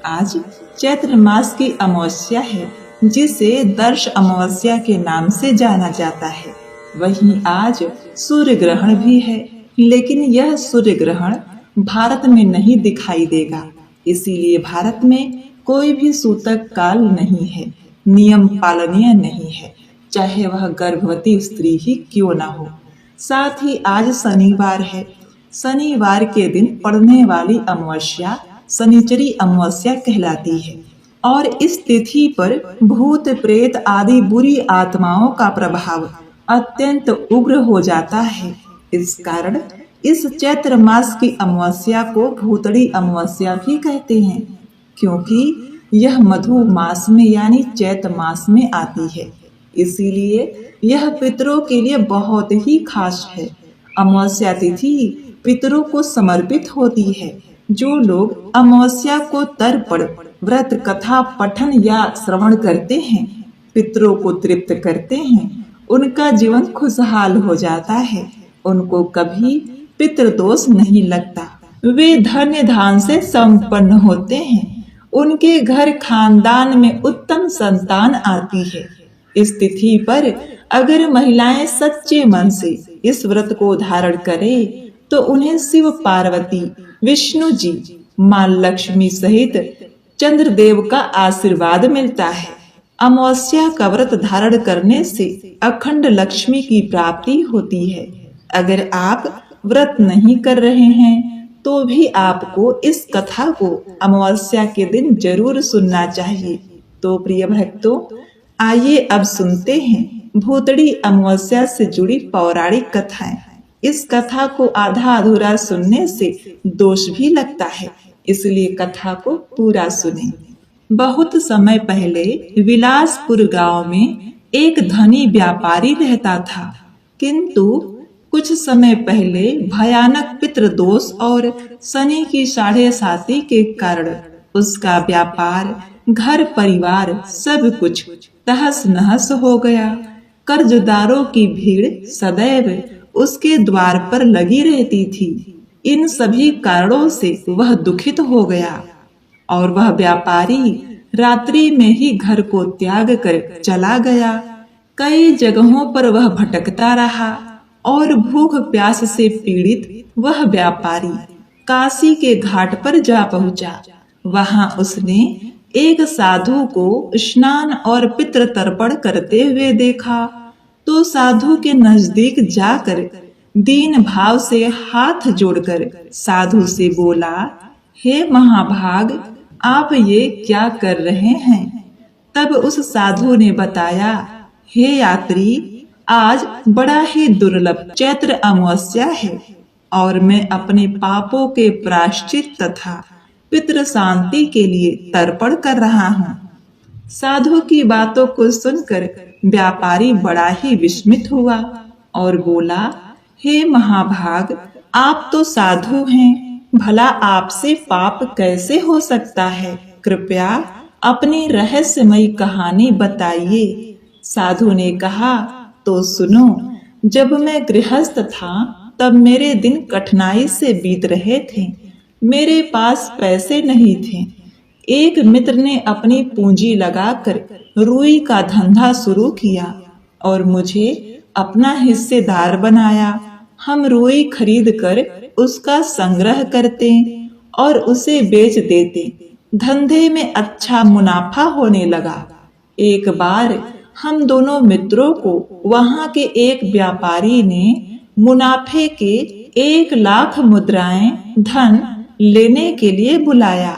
आज चैत्र मास की अमावस्या है, जिसे दर्श अमावस्या के नाम से जाना जाता है। वहीं आज सूर्य ग्रहण भी है, लेकिन यह सूर्य ग्रहण भारत में नहीं दिखाई देगा। इसीलिए भारत में कोई भी सूतक काल नहीं है, नियम पालनीय नहीं है, चाहे वह गर्भवती स्त्री ही क्यों न हो। साथ ही आज शनिवार है। शनिवार के दिन पड़ने वाली अमावस्या शनिचरी अमावस्या कहलाती है और इस तिथि पर भूत प्रेत आदि बुरी आत्माओं का प्रभाव अत्यंत उग्र हो जाता है। इस कारण इस चैत्र मास की अमावस्या को भूतड़ी अमावस्या भी कहते हैं, क्योंकि यह मधु मास में यानी चैत्र मास में आती है। इसीलिए यह पितरों के लिए बहुत ही खास है। अमावस्या तिथि पितरों को समर्पित होती है। जो लोग अमावस्या को तर्पण व्रत कथा पठन या श्रवण करते हैं, पितरों को तृप्त करते हैं, उनका जीवन खुशहाल हो जाता है। उनको कभी पितृदोष नहीं लगता। वे धन्य धान से संपन्न होते हैं। उनके घर खानदान में उत्तम संतान आती है। इस तिथि पर अगर महिलाएं सच्चे मन से इस व्रत को धारण करें तो उन्हें शिव पार्वती, विष्णु जी, मां लक्ष्मी सहित चंद्रदेव का आशीर्वाद मिलता है। अमावस्या का व्रत धारण करने से अखंड लक्ष्मी की प्राप्ति होती है। अगर आप व्रत नहीं कर रहे हैं तो भी आपको इस कथा को अमावस्या के दिन जरूर सुनना चाहिए। तो प्रिय भक्तों, आइए अब सुनते हैं भूतड़ी अमावस्या से जुड़ी पौराणिक कथाएं। इस कथा को आधा अधूरा सुनने से दोष भी लगता है, इसलिए कथा को पूरा सुने। बहुत समय पहले विलासपुर गांव में एक धनी व्यापारी रहता था, किंतु कुछ समय पहले भयानक पितृदोष और शनि की 7.5 के कारण उसका व्यापार, घर परिवार सब कुछ तहस नहस हो गया। कर्जदारों की भीड़ सदैव उसके द्वार पर लगी रहती थी। इन सभी कारणों से वह दुखित हो गया और वह व्यापारी रात्रि में ही घर को त्याग कर चला गया। कई जगहों पर वह भटकता रहा और भूख प्यास से पीड़ित वह व्यापारी काशी के घाट पर जा पहुंचा। वहां उसने एक साधु को स्नान और पितृ तर्पण करते हुए देखा, तो साधु के नजदीक जाकर दीन भाव से हाथ जोड़कर साधु से बोला, हे महाभाग, आप ये क्या कर रहे हैं? तब उस साधु ने बताया, हे यात्री, आज बड़ा ही दुर्लभ चैत्र अमावस्या है और मैं अपने पापों के प्रायश्चित तथा पितृ शांति के लिए तर्पण कर रहा हूँ। साधु की बातों को सुनकर व्यापारी बड़ा ही विस्मित हुआ और बोला, हे महाभाग, आप तो साधु हैं, भला आपसे पाप कैसे हो सकता है? कृपया अपनी रहस्यमयी कहानी बताइए। साधु ने कहा, तो सुनो। जब मैं गृहस्थ था तब मेरे दिन कठिनाई से बीत रहे थे। मेरे पास पैसे नहीं थे। एक मित्र ने अपनी पूंजी लगाकर रुई का धंधा शुरू किया और मुझे अपना हिस्सेदार बनाया। हम रुई खरीद कर उसका संग्रह करते और उसे बेच देते। धंधे में अच्छा मुनाफा होने लगा। एक बार हम दोनों मित्रों को वहां के एक व्यापारी ने मुनाफे के 1 लाख मुद्राएं धन लेने के लिए बुलाया।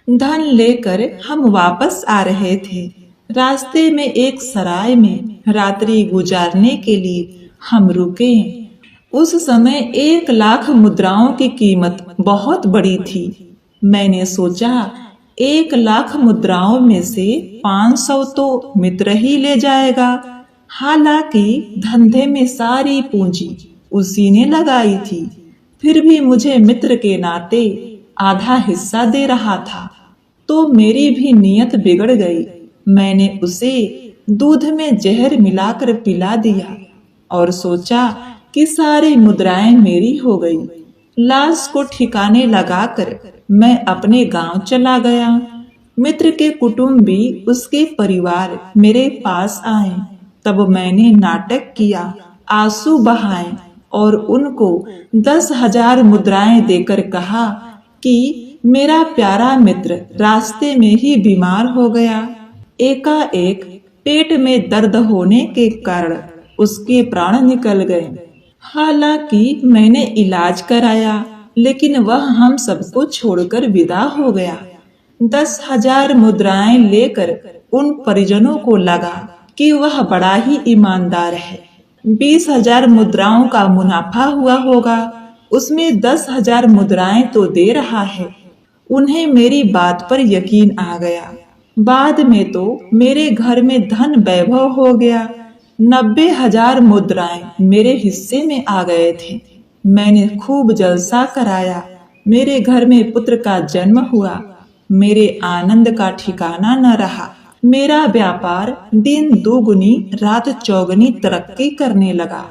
धन लेकर हम वापस आ रहे थे। रास्ते में एक सराय में रात्रि गुजारने के लिए हम रुके। उस समय 1 लाख मुद्राओं की कीमत बहुत बड़ी थी। मैंने सोचा 1 लाख मुद्राओं में से 500 तो मित्र ही ले जाएगा। हालांकि धंधे में सारी पूंजी उसी ने लगाई थी, फिर भी मुझे मित्र के नाते आधा हिस्सा दे रहा था, तो मेरी भी नीयत बिगड़ गई। मैंने उसे दूध में जहर मिलाकर पिला दिया और सोचा कि सारी मुद्राएं मेरी हो गई। लाश को ठिकाने लगाकर मैं अपने गांव चला गया। मित्र के कुटुंबी उसके परिवार मेरे पास आए। तब मैंने नाटक किया, आंसू बहाए और उनको 10,000 मुद्राएं देकर कहा कि मेरा प्यारा मित्र रास्ते में ही बीमार हो गया। एकाएक पेट में दर्द होने के कारण उसके प्राण निकल गए। हालांकि मैंने इलाज कराया, लेकिन वह हम सबको छोड़कर विदा हो गया। 10,000 मुद्राएं लेकर उन परिजनों को लगा कि वह बड़ा ही ईमानदार है। 20,000 मुद्राओं का मुनाफा हुआ होगा, उसमें 10,000 मुद्राएं तो दे रहा है। उन्हें मेरी बात पर यकीन आ गया। बाद में तो मेरे घर में धन वैभव हो गया। 90,000 मुद्राएं मेरे हिस्से में आ गए थे। मैंने खूब जलसा कराया। मेरे घर में पुत्र का जन्म हुआ। मेरे आनंद का ठिकाना न रहा। मेरा व्यापार दिन दुगुनी रात चौगुनी तरक्की करने लगा।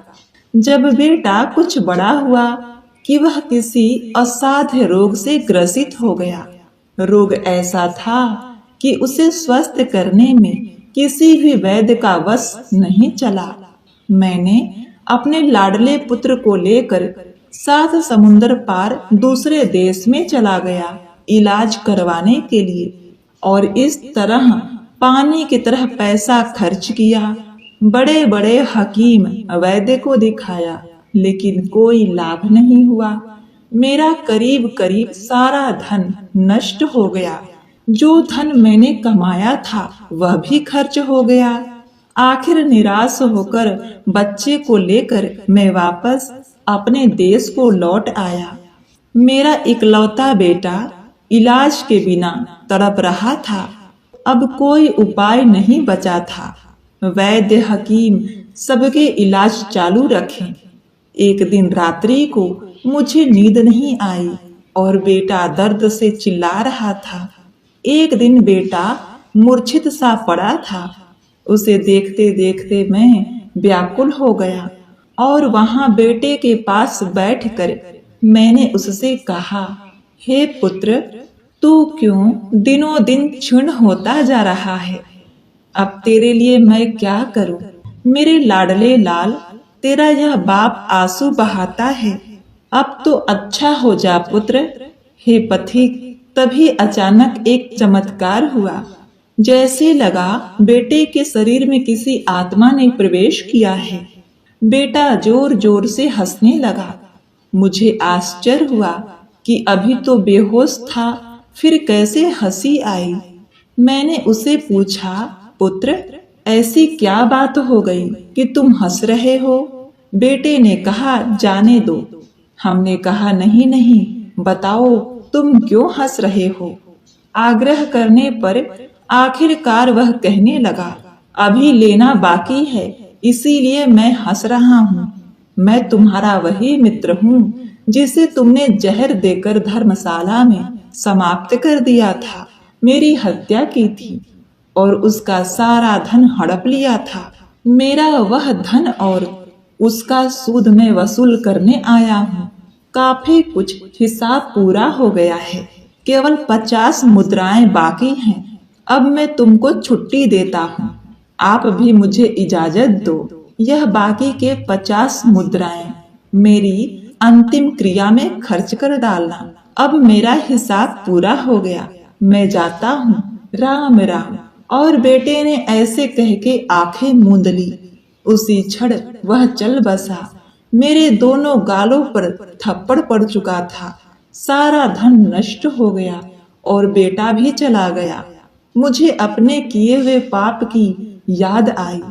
जब बेटा कुछ बड़ा हुआ कि वह किसी असाध्य रोग से ग्रसित हो गया। रोग ऐसा था कि उसे स्वस्थ करने में किसी भी वैद्य का वश नहीं चला। मैंने अपने लाडले पुत्र को लेकर 7 समुंदर पार दूसरे देश में चला गया इलाज करवाने के लिए, और इस तरह पानी की तरह पैसा खर्च किया। बड़े बड़े हकीम वैद्य को दिखाया, लेकिन कोई लाभ नहीं हुआ। मेरा करीब करीब सारा धन नष्ट हो गया। जो धन मैंने कमाया था वह भी खर्च हो गया। आखिर निराश होकर बच्चे को लेकर मैं वापस अपने देश को लौट आया। मेरा इकलौता बेटा इलाज के बिना तड़प रहा था। अब कोई उपाय नहीं बचा था। वैद्य हकीम सबके इलाज चालू रखे। एक दिन रात्रि को मुझे नींद नहीं आई और बेटा दर्द से चिल्ला रहा था। एक दिन बेटा मूर्छित सा पड़ा था। उसे देखते देखते मैं व्याकुल हो गया और वहां बेटे के पास बैठकर मैंने उससे कहा, हे पुत्र, तू क्यों दिनों दिन क्षीण होता जा रहा है? अब तेरे लिए मैं क्या करूं? मेरे लाडले लाल, तेरा यह बाप आंसू बहाता है। अब तो अच्छा हो जा पुत्र। हे पथिक, तभी अचानक एक चमत्कार हुआ। जैसे लगा बेटे के शरीर में किसी आत्मा ने प्रवेश किया है। बेटा जोर जोर से हंसने लगा। मुझे आश्चर्य हुआ कि अभी तो बेहोश था, फिर कैसे हंसी आई। मैंने उसे पूछा, पुत्र, ऐसी क्या बात हो गई कि तुम हंस रहे हो? बेटे ने कहा, जाने दो। हमने कहा, नहीं नहीं, बताओ तुम क्यों हंस रहे हो? आग्रह करने पर आखिरकार वह कहने लगा, अभी लेना बाकी है, इसीलिए मैं हंस रहा हूँ। मैं तुम्हारा वही मित्र हूँ जिसे तुमने जहर देकर धर्मशाला में समाप्त कर दिया था, मेरी हत्या की थी और उसका सारा धन हड़प लिया था। मेरा वह धन और उसका सूद मैं वसूल करने आया हूँ। काफी कुछ हिसाब पूरा हो गया है, केवल 50 मुद्राएं बाकी हैं। अब मैं तुमको छुट्टी देता हूँ, आप भी मुझे इजाजत दो। यह बाकी के 50 मुद्राएं मेरी अंतिम क्रिया में खर्च कर डालना। अब मेरा हिसाब पूरा हो गया, मैं जाता हूँ। राम राम। और बेटे ने ऐसे कह के आंखें मूंद ली। उसी क्षण वह चल बसा। मेरे दोनों गालों पर थप्पड़ पड़ चुका था। सारा धन नष्ट हो गया और बेटा भी चला गया। मुझे अपने किए हुए पाप की याद आई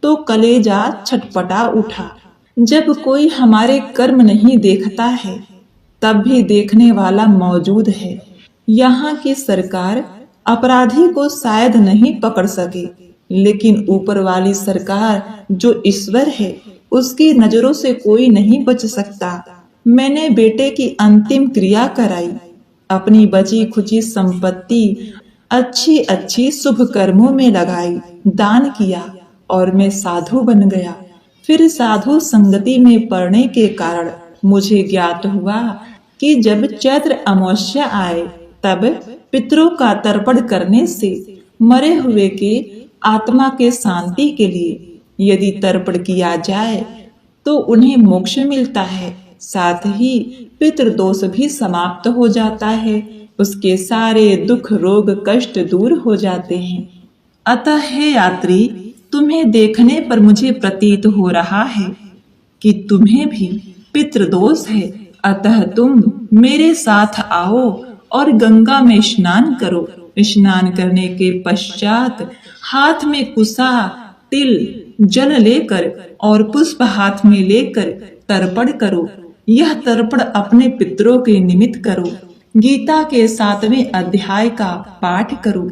तो कलेजा छटपटा उठा। जब कोई हमारे कर्म नहीं देखता है, तब भी देखने वाला मौजूद है। यहाँ की सरकार अपराधी को शायद नहीं पकड़ सके, लेकिन ऊपर वाली सरकार जो ईश्वर है, उसकी नजरों से कोई नहीं बच सकता। मैंने बेटे की अंतिम क्रिया कराई, अपनी बची खुची संपत्ति अच्छी अच्छी शुभ कर्मों में लगाई, दान किया और मैं साधु बन गया। फिर साधु संगति में पड़ने के कारण मुझे ज्ञात हुआ कि जब चैत्र अमावस्या आए तब पितरों का तर्पण करने से मरे हुए के आत्मा के शांति के लिए यदि तर्पण किया जाए तो उन्हें मोक्ष मिलता है। साथ ही पितृदोष भी समाप्त हो जाता है, उसके सारे दुख रोग कष्ट दूर हो जाते हैं। अतः हे यात्री, तुम्हें देखने पर मुझे प्रतीत हो रहा है कि तुम्हें भी पितृदोष है। अतः तुम मेरे साथ आओ और गंगा में स्नान करो। स्नान करने के पश्चात हाथ में कुसा, तिल, जल लेकर और पुष्प हाथ में लेकर तर्पण करो। यह तर्पण अपने पितरों के निमित्त करो। गीता के 7वें अध्याय का पाठ करो।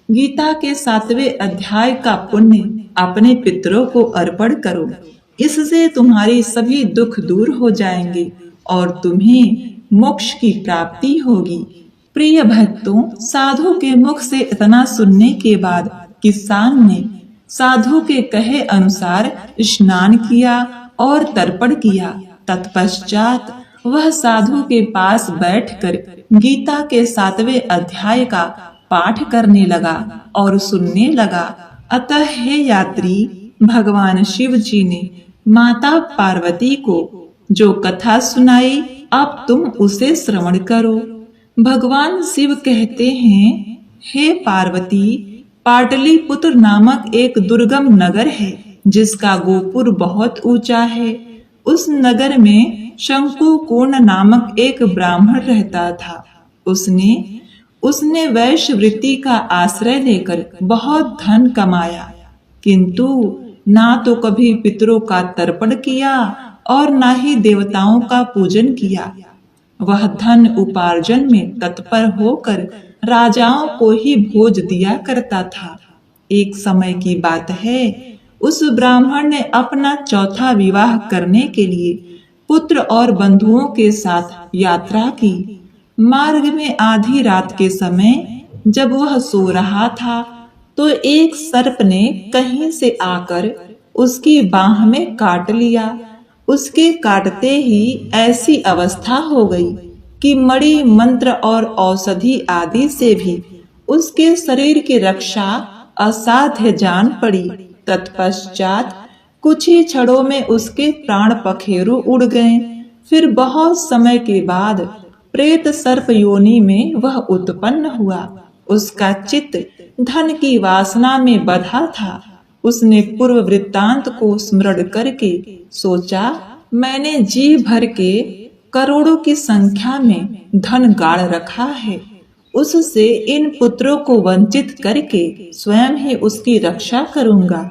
गीता के 7वें अध्याय का पुण्य अपने पितरों को अर्पण करो। इससे तुम्हारे सभी दुख दूर हो जाएंगे और तुम्हें मोक्ष की प्राप्ति होगी। प्रिय भक्तों, साधु के मुख से इतना सुनने के बाद किसान ने साधु के कहे अनुसार स्नान किया और तर्पण किया। तत्पश्चात वह साधु के पास बैठकर गीता के 7वें अध्याय का पाठ करने लगा और सुनने लगा। अतः हे यात्री, भगवान शिव जी ने माता पार्वती को जो कथा सुनाई, अब तुम उसे श्रवण करो। भगवान शिव कहते हैं, हे पार्वती, पाटलिपुत्र नामक एक दुर्गम नगर है जिसका गोपुर बहुत ऊंचा है। उस नगर में शंकुकूर्ण नामक एक ब्राह्मण रहता था। उसने वैश्य वृत्ति का आश्रय लेकर बहुत धन कमाया, किंतु ना तो कभी पितरों का तर्पण किया और ना ही देवताओं का पूजन किया। वह धन उपार्जन में तत्पर होकर राजाओं को ही भोज दिया करता था। एक समय की बात है, उस ब्राह्मण ने अपना चौथा विवाह करने के लिए पुत्र और बंधुओं के साथ यात्रा की। मार्ग में आधी रात के समय जब वह सो रहा था तो एक सर्प ने कहीं से आकर उसकी बाह में काट लिया। उसके काटते ही ऐसी अवस्था हो गई कि मणि, मंत्र और औषधि आदि से भी उसके शरीर की रक्षा असाध्य जान पड़ी। तत्पश्चात कुछ ही क्षणों में उसके प्राण पखेरु उड़ गए। फिर बहुत समय के बाद प्रेत सर्प योनि में वह उत्पन्न हुआ। उसका चित्त धन की वासना में बंधा था। उसने पूर्व वृत्तांत को स्मरण करके सोचा, मैंने जी भर के करोड़ों की संख्या में धन गाड़ रखा है, उससे इन पुत्रों को वंचित करके स्वयं ही उसकी रक्षा करूंगा।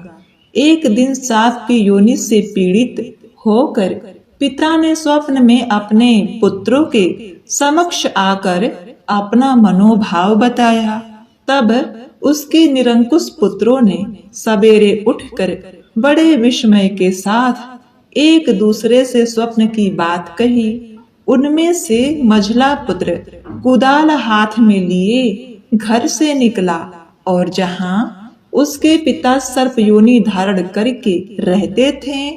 एक दिन सांप की योनि से पीड़ित होकर पिता ने स्वप्न में अपने पुत्रों के समक्ष आकर अपना मनोभाव बताया। तब उसके निरंकुश पुत्रों ने सवेरे उठकर बड़े विस्मय के साथ एक दूसरे से स्वप्न की बात कही। उनमें से मझला पुत्र कुदाल हाथ में लिए घर से निकला और जहां उसके पिता सर्प योनि धारण करके रहते थे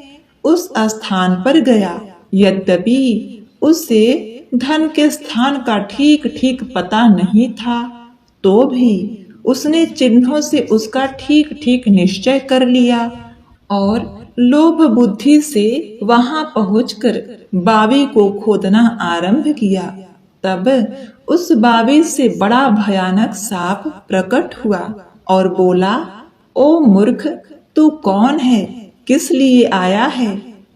उस स्थान पर गया। यद्यपि उसे धन के स्थान का ठीक ठीक पता नहीं था, तो भी उसने चिन्हों से उसका ठीक ठीक निश्चय कर लिया और लोभ बुद्धि से वहां पहुंचकर बावी को खोदना आरंभ किया। तब उस बावी से बड़ा भयानक सांप प्रकट हुआ और बोला, ओ मूर्ख, तू कौन है? किस लिए आया है?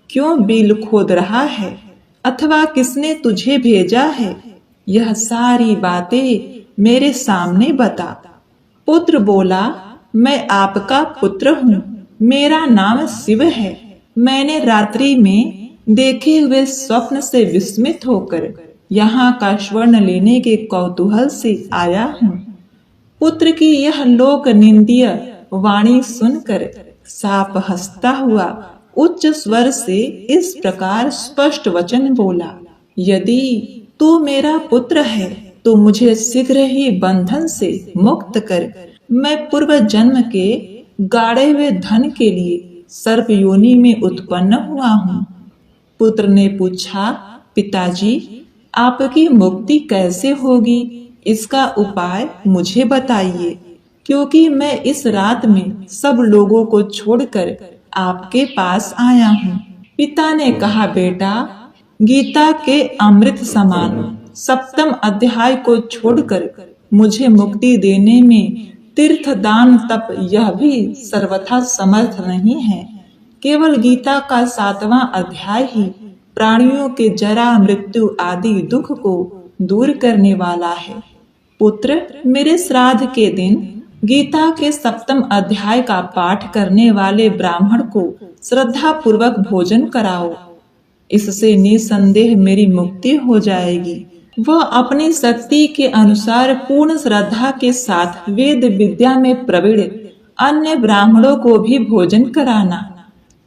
क्यों बिल खोद रहा है? अथवा किसने तुझे भेजा है? यह सारी बातें मेरे सामने बता। पुत्र बोला, मैं आपका पुत्र हूँ, मेरा नाम शिव है। मैंने रात्रि में देखे हुए स्वप्न से विस्मित होकर यहाँ का स्वर्ण लेने के कौतूहल से आया हूँ। पुत्र की यह लोक निंदीय वाणी सुनकर सांप हंसता हुआ उच्च स्वर से इस प्रकार स्पष्ट वचन बोला, यदि तू मेरा पुत्र है तो मुझे शीघ्र ही बंधन से मुक्त कर। मैं पूर्व जन्म के गाड़े हुए धन के लिए सर्प योनि में उत्पन्न हुआ हूँ। पुत्र ने पूछा, पिताजी, आपकी मुक्ति कैसे होगी? इसका उपाय मुझे बताइए, क्योंकि मैं इस रात में सब लोगों को छोड़कर आपके पास आया हूँ। पिता ने कहा, बेटा, गीता के अमृत समान सप्तम अध्याय को छोड़कर मुझे मुक्ति देने में तीर्थ दान तप यह भी सर्वथा समर्थ नहीं है। केवल गीता का 7वां अध्याय ही प्राणियों के जरा मृत्यु आदि दुख को दूर करने वाला है। पुत्र, मेरे श्राद्ध के दिन गीता के 7वें अध्याय का पाठ करने वाले ब्राह्मण को श्रद्धा पूर्वक भोजन कराओ। इससे निसंदेह मेरी मुक्ति हो जाएगी। वह अपनी शक्ति के अनुसार पूर्ण श्रद्धा के साथ वेद विद्या में प्रवीण अन्य ब्राह्मणों को भी भोजन कराना।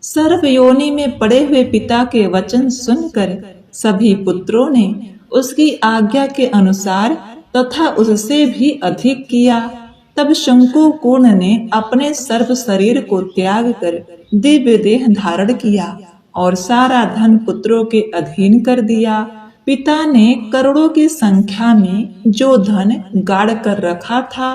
सर्प योनि में पड़े हुए पिता के वचन सुनकर सभी पुत्रों ने उसकी आज्ञा के अनुसार तथा उससे भी अधिक किया। तब शंकुकूर्ण ने अपने सर्प शरीर को त्याग कर दिव्य देह धारण किया और सारा धन पुत्रों के अधीन कर दिया। पिता ने करोड़ों की संख्या में जो धन गाड़ कर रखा था,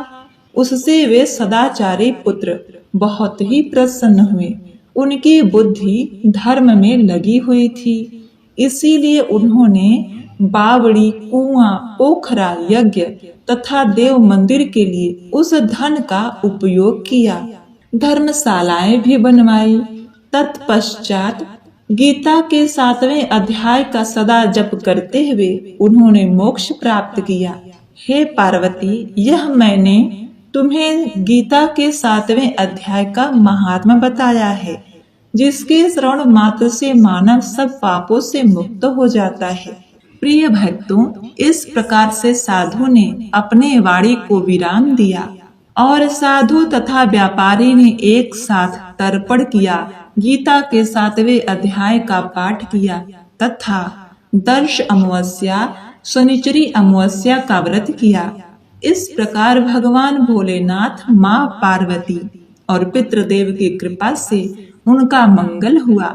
उससे वे सदाचारी पुत्र बहुत ही प्रसन्न हुए। उनकी बुद्धि धर्म में लगी हुई थी, इसीलिए उन्होंने बावड़ी, कुआं, पोखरा, यज्ञ तथा देव मंदिर के लिए उस धन का उपयोग किया। धर्मशालाएं भी बनवाई। तत्पश्चात गीता के 7वें अध्याय का सदा जप करते हुए उन्होंने मोक्ष प्राप्त किया। हे पार्वती, यह मैंने तुम्हें गीता के 7वें अध्याय का महात्मा बताया है, जिसके श्रवण मात्र से मानव सब पापों से मुक्त हो जाता है। प्रिय भक्तों, इस प्रकार से साधु ने अपने वाणी को विराम दिया और साधु तथा व्यापारी ने एक साथ तर्पण किया, गीता के 7वें अध्याय का पाठ किया तथा दर्श अमावस्या, शनिचरी अमावस्या का व्रत किया। इस प्रकार भगवान भोलेनाथ, माँ पार्वती और पितृदेव की कृपा से उनका मंगल हुआ।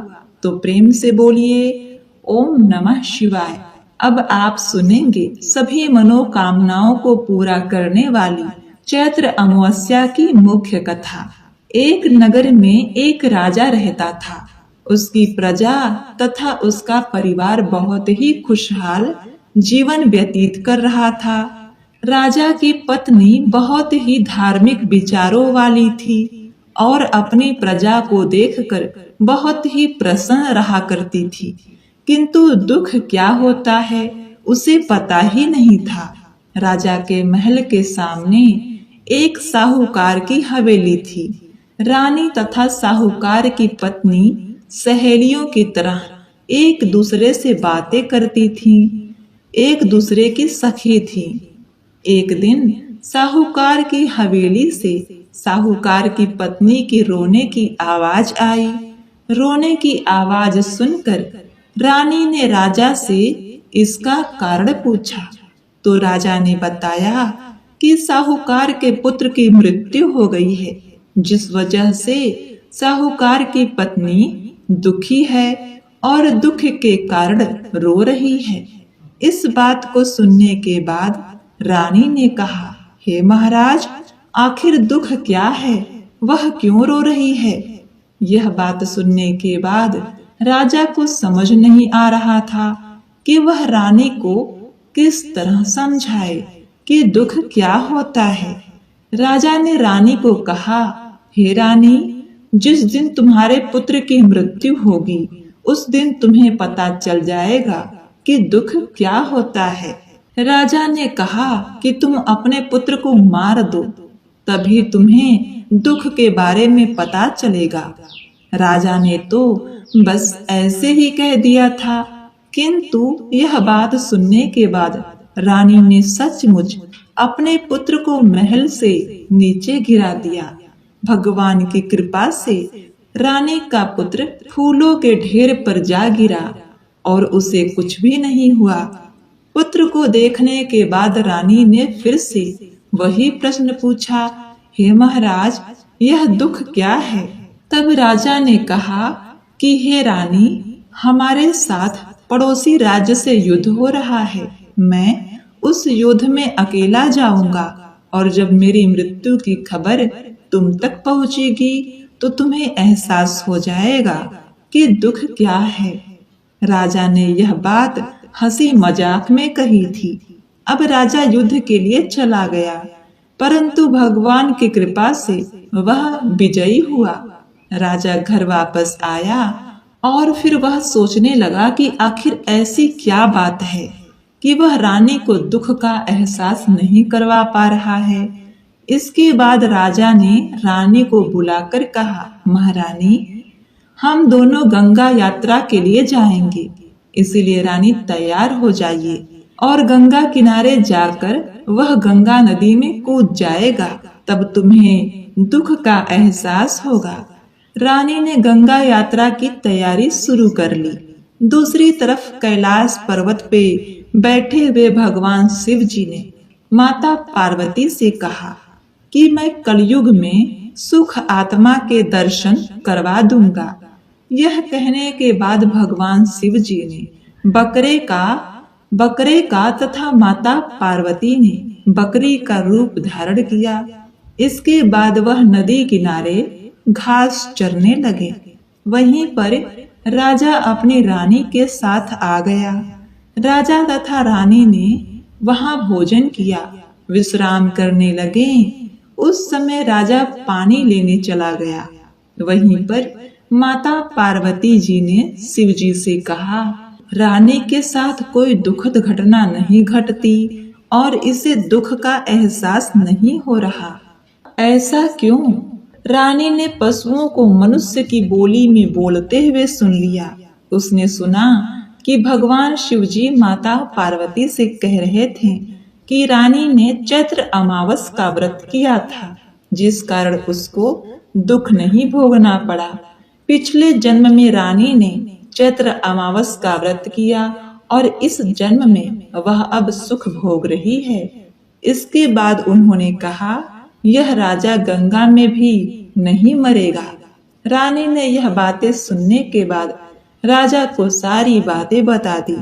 तो प्रेम से बोलिए ओम नमः शिवाय। अब आप सुनेंगे सभी मनोकामनाओं को पूरा करने वाली चैत्र अमावस्या की मुख्य कथा। एक नगर में एक राजा रहता था। उसकी प्रजा तथा उसका परिवार बहुत ही खुशहाल जीवन व्यतीत कर रहा था। राजा की पत्नी बहुत ही धार्मिक विचारों वाली थी और अपनी प्रजा को देखकर बहुत ही प्रसन्न रहा करती थी, किंतु दुख क्या होता है उसे पता ही नहीं था। राजा के महल के सामने एक साहूकार की हवेली थी। रानी तथा साहूकार की पत्नी सहेलियों की तरह एक दूसरे से बातें करती थीं, एक दूसरे की सखी थीं। एक दिन साहूकार की हवेली से साहूकार की पत्नी की रोने की आवाज आई। रोने की आवाज सुनकर रानी ने राजा से इसका कारण पूछा, तो राजा ने बताया कि साहूकार के पुत्र की मृत्यु हो गई है, जिस वजह से साहूकार की पत्नी दुखी है और दुख के कारण रो रही है। इस बात को सुनने के बाद रानी ने कहा, हे महाराज, आखिर दुख क्या है, वह क्यों रो रही है? यह बात सुनने के बाद राजा को समझ नहीं आ रहा था कि वह रानी को किस तरह समझाए कि दुख क्या होता है। राजा ने रानी को कहा, हे रानी, जिस दिन तुम्हारे पुत्र की मृत्यु होगी उस दिन तुम्हें पता चल जाएगा कि दुख क्या होता है। राजा ने कहा कि तुम अपने पुत्र को मार दो, तभी तुम्हें दुख के बारे में पता चलेगा। राजा ने तो बस ऐसे ही कह दिया था, किंतु यह बात सुनने के बाद रानी ने सचमुच अपने पुत्र को महल से नीचे गिरा दिया। भगवान की कृपा से रानी का पुत्र फूलों के ढेर पर जा गिरा और उसे कुछ भी नहीं हुआ। पुत्र को देखने के बाद रानी ने फिर से वही प्रश्न पूछा, हे महाराज, यह दुख क्या है? तब राजा ने कहा कि हे रानी, हमारे साथ पड़ोसी राज्य से युद्ध हो रहा है। मैं उस युद्ध में अकेला जाऊंगा और जब मेरी मृत्यु की खबर तुम तक पहुंचेगी तो तुम्हें एहसास हो जाएगा कि दुख क्या है। राजा ने यह बात हंसी मजाक में कही थी। अब राजा युद्ध के लिए चला गया, परंतु भगवान की कृपा से वह विजयी हुआ। राजा घर वापस आया और फिर वह सोचने लगा कि आखिर ऐसी क्या बात है कि वह रानी को दुख का एहसास नहीं करवा पा रहा है। इसके बाद राजा ने रानी को बुलाकर कहा, महारानी, हम दोनों गंगा यात्रा के लिए जाएंगे, इसीलिए रानी तैयार हो जाइए और गंगा किनारे जाकर वह गंगा नदी में कूद जाएगा, तब तुम्हें दुख का एहसास होगा। रानी ने गंगा यात्रा की तैयारी शुरू कर ली। दूसरी तरफ कैलाश पर्वत पे बैठे हुए भगवान शिव जी ने माता पार्वती से कहा कि मैं कलयुग में सुख आत्मा के दर्शन करवा दूंगा। यह कहने के बाद भगवान शिव जी ने बकरे का तथा माता पार्वती ने बकरी का रूप धारण किया। इसके बाद वह नदी किनारे घास चरने लगे। वहीं पर राजा अपनी रानी के साथ आ गया। राजा तथा रानी ने वहां भोजन किया, विश्राम करने लगे। उस समय राजा पानी लेने चला गया। वहीं पर माता पार्वती जी ने शिव जी से कहा, रानी के साथ कोई दुखद घटना नहीं घटती और इसे दुख का एहसास नहीं हो रहा। ऐसा क्यों? रानी ने पशुओं को मनुष्य की बोली में बोलते हुए सुन लिया। उसने सुना कि भगवान शिव जी माता पार्वती से कह रहे थे कि रानी ने चैत्र अमावस का व्रत किया था, जिस कारण उसको दुख नहीं भोगना पड़ा। पिछले जन्म में रानी ने चैत्र अमावस का व्रत किया और इस जन्म में वह अब सुख भोग रही है। इसके बाद उन्होंने कहा, यह राजा गंगा में भी नहीं मरेगा। रानी ने यह बातें सुनने के बाद राजा को सारी बातें बता दी।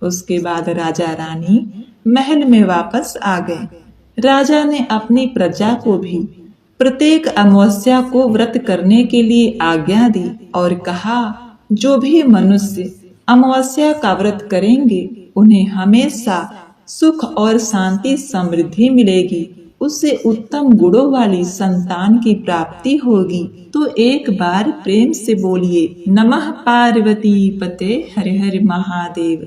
उसके बाद राजा रानी महल में वापस आ गए। राजा ने अपनी प्रजा को भी प्रत्येक अमावस्या को व्रत करने के लिए आज्ञा दी और कहा, जो भी मनुष्य अमावस्या का व्रत करेंगे उन्हें हमेशा सुख और शांति समृद्धि मिलेगी, उससे उत्तम गुणों वाली संतान की प्राप्ति होगी। तो एक बार प्रेम से बोलिए, नमः पार्वती पते हर हर महादेव।